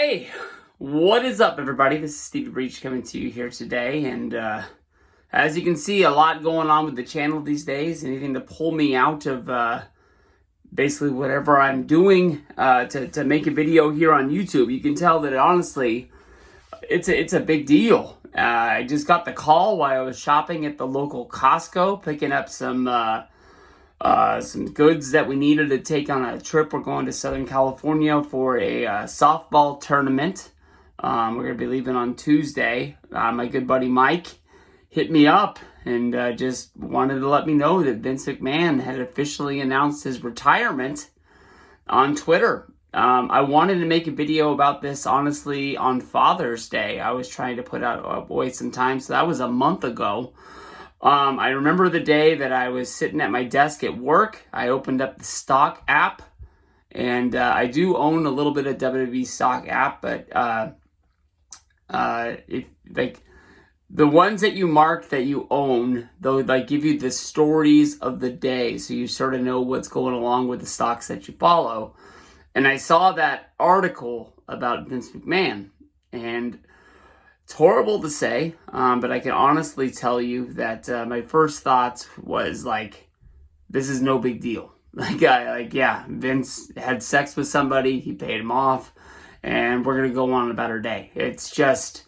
Hey, what is up, everybody? This is Steve Breach coming to you here today, and as you can see, a lot going on with the channel these days. Anything to pull me out of basically whatever I'm doing to make a video here on YouTube. You can tell that honestly, it's a big deal. I just got the call while I was shopping at the local Costco, picking up some goods that we needed to take on a trip. We're going to Southern California for a softball tournament. We're going to be leaving on Tuesday. My good buddy Mike hit me up and just wanted to let me know that Vince McMahon had officially announced his retirement on Twitter. I wanted to make a video about this, honestly, on Father's Day. I was trying to put out away some time, so that was a month ago. I remember the day that I was sitting at my desk at work. I opened up the stock app, and I do own a little bit of WWE stock app, but if like the ones that you mark that you own, they'll like give you the stories of the day, so you sort of know what's going along with the stocks that you follow. And I saw that article about Vince McMahon, and it's horrible to say, but I can honestly tell you that my first thoughts was like, this is no big deal. Yeah, Vince had sex with somebody, he paid him off, and we're gonna go on about our day. It's just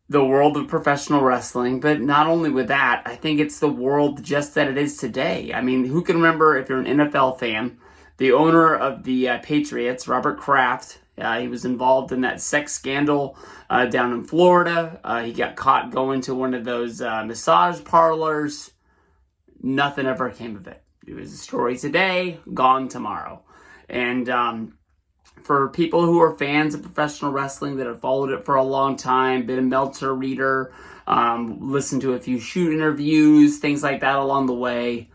the world of professional wrestling, but not only with that, I think it's the world just that it is today. I mean, who can remember, if you're an NFL fan, the owner of the Patriots, Robert Kraft, he was involved in that sex scandal down in Florida. He got caught going to one of those massage parlors. Nothing ever came of it. It was a story today, gone tomorrow. And for people who are fans of professional wrestling that have followed it for a long time, been a Meltzer reader, listened to a few shoot interviews, things like that along the way,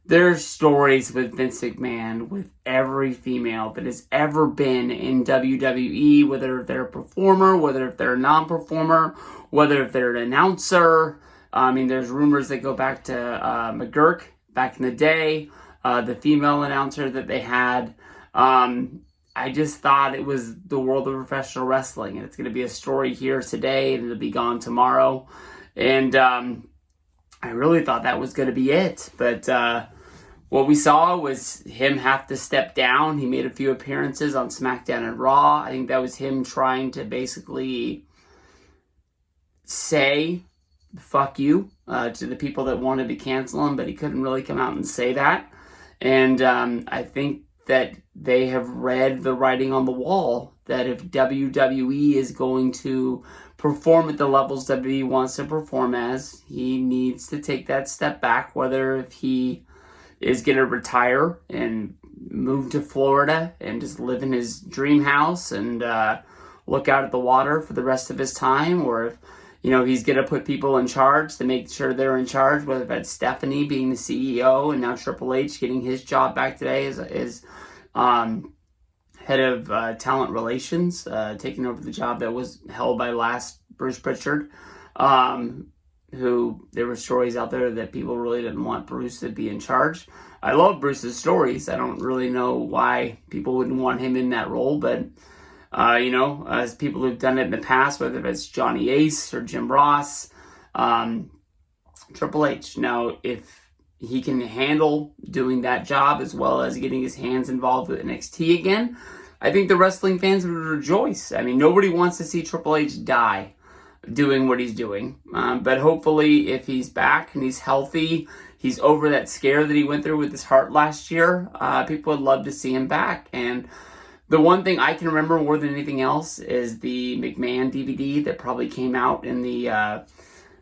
there's stories with Vince McMahon with every female that has ever been in WWE, whether they're a performer, whether if they're a non-performer, whether if they're an announcer. I mean, there's rumors that go back to McGurk back in the day, the female announcer that they had. I just thought it was the world of professional wrestling, and it's going to be a story here today, and it'll be gone tomorrow. And I really thought that was going to be it, but what we saw was him have to step down. He made a few appearances on SmackDown and Raw. I think that was him trying to basically say, fuck you, to the people that wanted to cancel him, but he couldn't really come out and say that. And I think that they have read the writing on the wall, that if WWE is going to perform at the levels WWE wants to perform as, he needs to take that step back, whether if he is going to retire and move to Florida and just live in his dream house and look out at the water for the rest of his time, or if, you know, he's going to put people in charge to make sure they're in charge, whether that's Stephanie being the CEO and now Triple H getting his job back today as head of talent relations, taking over the job that was held by last Bruce Pritchard, who there were stories out there that people really didn't want Bruce to be in charge. I love Bruce's stories. I don't really know why people wouldn't want him in that role, but you know, as people who've done it in the past, whether it's Johnny Ace or Jim Ross, Triple H. Now, if he can handle doing that job as well as getting his hands involved with NXT again, I think the wrestling fans would rejoice. I mean, nobody wants to see Triple H die doing what he's doing. But hopefully, if he's back and he's healthy, he's over that scare that he went through with his heart last year, people would love to see him back. And the one thing I can remember more than anything else is the McMahon DVD that probably came out in the,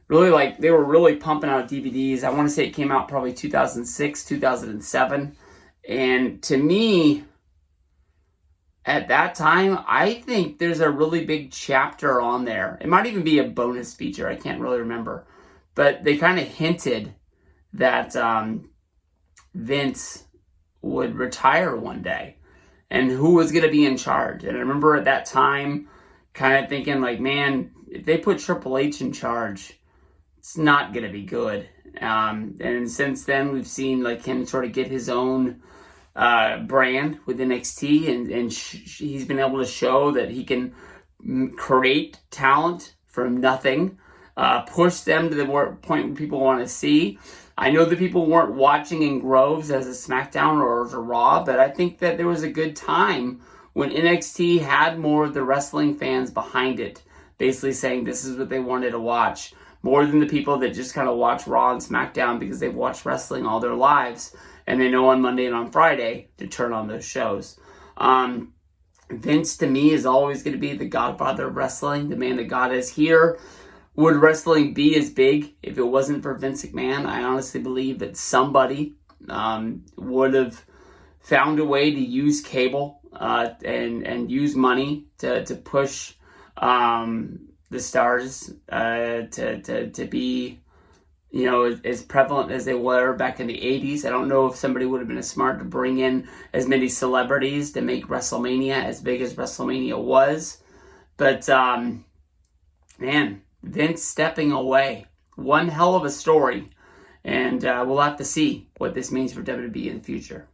they were really pumping out DVDs. I want to say it came out probably 2006, 2007. And to me, at that time, I think there's a really big chapter on there. It might even be a bonus feature. I can't really remember. But they kind of hinted that Vince would retire one day and who was going to be in charge. And I remember at that time kind of thinking like, man, if they put Triple H in charge, it's not going to be good. And since then, we've seen like him sort of get his own brand with NXT, and he's been able to show that he can create talent from nothing, push them to the point where people want to see. I know that people weren't watching in groves as a SmackDown or as a Raw, but I think that there was a good time when NXT had more of the wrestling fans behind it, basically saying this is what they wanted to watch, more than the people that just kind of watch Raw and SmackDown because they've watched wrestling all their lives and they know on Monday and on Friday to turn on those shows. Vince, to me, is always going to be the godfather of wrestling, the man that got us here. Would wrestling be as big if it wasn't for Vince McMahon? I honestly believe that somebody would have found a way to use cable and use money to push the stars to be, as prevalent as they were back in the 80s. I don't know if somebody would have been as smart to bring in as many celebrities to make WrestleMania as big as WrestleMania was. But, man, Vince stepping away. One hell of a story. And we'll have to see what this means for WWE in the future.